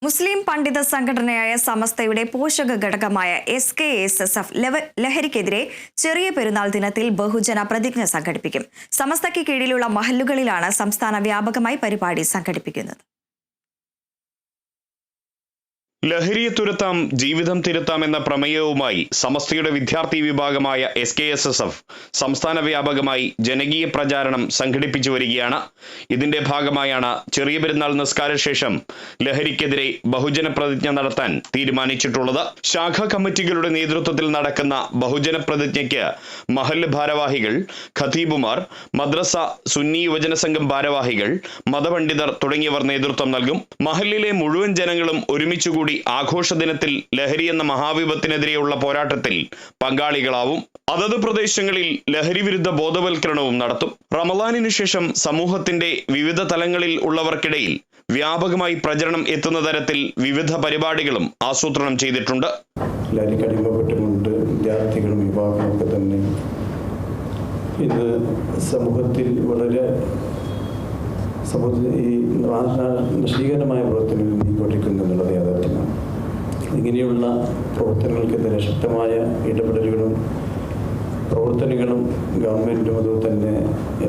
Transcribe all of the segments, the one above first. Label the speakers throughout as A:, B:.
A: മുസ്ലിം പണ്ഡിത സംഘടനയായ സമസ്തയുടെ പോഷക ഘടകമായ SKSSF ലഹരിക്കെതിരെ ചെറിയ പെരുന്നാൾ ദിനത്തിൽ ബഹുജന പ്രതിജ്ഞ സംഘടിപ്പിക്കും. സമസ്തയ്ക്ക് കീഴിലുള്ള മഹല്ലുകളിലാണ് സംസ്ഥാന വ്യാപകമായി പരിപാടി സംഘടിപ്പിക്കുന്നത്.
B: ലഹരിയെ തുരത്താം, ജീവിതം തിരുത്താം എന്ന പ്രമേയവുമായി സമസ്തയുടെ വിദ്യാർത്ഥി വിഭാഗമായ SKSSF സംസ്ഥാന വ്യാപകമായി ജനകീയ പ്രചാരണം സംഘടിപ്പിച്ചു വരികയാണ്. ഇതിന്റെ ഭാഗമായാണ് ചെറിയ പെരുന്നാൾ നിസ്കാരശേഷം ലഹരിക്കെതിരെ ബഹുജന പ്രതിജ്ഞ നടത്താൻ തീരുമാനിച്ചിട്ടുള്ളത്. ശാഖാ കമ്മിറ്റികളുടെ നേതൃത്വത്തിൽ നടക്കുന്ന ബഹുജന പ്രതിജ്ഞയ്ക്ക് മഹല്ല് ഭാരവാഹികൾ, ഖതീബുമാർ, മദ്രസ, സുന്നി യുവജന സംഘം ഭാരവാഹികൾ, മതപണ്ഡിതർ തുടങ്ങിയവർ നേതൃത്വം നൽകും. മഹല്ലിലെ മുഴുവൻ ജനങ്ങളും ഒരുമിച്ചുകൂടി ആഘോഷ ദിനത്തിൽ ലഹരി എന്ന മഹാവിപത്തിനെതിരെയുള്ള പോരാട്ടത്തിൽ പങ്കാളികളാവും. അതത് പ്രദേശങ്ങളിൽ ലഹരി വിരുദ്ധ ബോധവൽക്കരണവും നടത്തും. റമളാനിനു ശേഷം സമൂഹത്തിന്റെ വിവിധ തലങ്ങളിൽ ഉള്ളവർക്കിടയിൽ വ്യാപകമായി പ്രചരണം എത്തുന്ന തരത്തിൽ വിവിധ പരിപാടികളും ആസൂത്രണം ചെയ്തിട്ടുണ്ട്.
C: ലഹരിക്കടിമപ്പെട്ടുകൊണ്ട് വിദ്യാർത്ഥികളും വിഭാഗങ്ങളൊക്കെ തന്നെ ഇന്ന് സമൂഹത്തിൽ വളരെ ഈ നശീകരമായ പ്രവർത്തനങ്ങൾ നീക്കൊണ്ടിരിക്കുന്നു എന്നുള്ളത് യാഥാർത്ഥ്യമാണ്. ഇങ്ങനെയുള്ള പ്രവർത്തനങ്ങൾക്കെതിരെ ശക്തമായ ഇടപെടലുകളും പ്രവർത്തനങ്ങളും ഗവൺമെൻറ്റും അതുപോലെ തന്നെ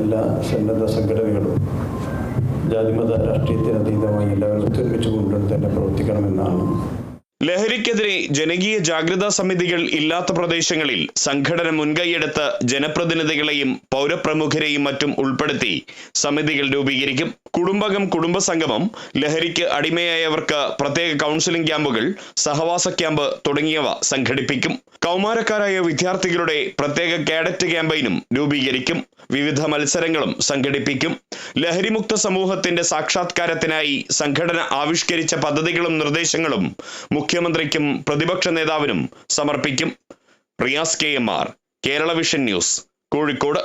C: എല്ലാ സന്നദ്ധ സംഘടനകളും ജാതിമത രാഷ്ട്രീയത്തിന് അതീതമായി എല്ലാവരും ഒത്തൊരുമിച്ച് കൊണ്ടുവന്ന് തന്നെ പ്രവർത്തിക്കണമെന്നാണ്.
B: ലഹരിക്കെതിരെ ജനകീയ ജാഗ്രതാ സമിതികൾ ഇല്ലാത്ത പ്രദേശങ്ങളിൽ സംഘടന മുൻകൈയെടുത്ത് ജനപ്രതിനിധികളെയും പൗരപ്രമുഖരെയും മറ്റും ഉൾപ്പെടുത്തി സമിതികൾ രൂപീകരിക്കും. കുടുംബകം, കുടുംബസംഗമം, ലഹരിക്ക് അടിമയായവർക്ക് പ്രത്യേക കൗൺസിലിംഗ് ക്യാമ്പുകൾ, സഹവാസ ക്യാമ്പ് തുടങ്ങിയവ സംഘടിപ്പിക്കും. കൗമാരക്കാരായ വിദ്യാർത്ഥികളുടെ പ്രത്യേക കാഡറ്റ് ക്യാമ്പയിനും രൂപീകരിക്കും. വിവിധ മത്സരങ്ങളും സംഘടിപ്പിക്കും. ലഹരിമുക്ത സമൂഹത്തിന്റെ സാക്ഷാത്കാരത്തിനായി സംഘടന ആവിഷ്കരിച്ച പദ്ധതികളും നിർദ്ദേശങ്ങളും മുഖ്യമന്ത്രിക്കും പ്രതിപക്ഷ നേതാവിനും സമർപ്പിക്കും. Riyas KMR, Kerala vision news, Kozhikode.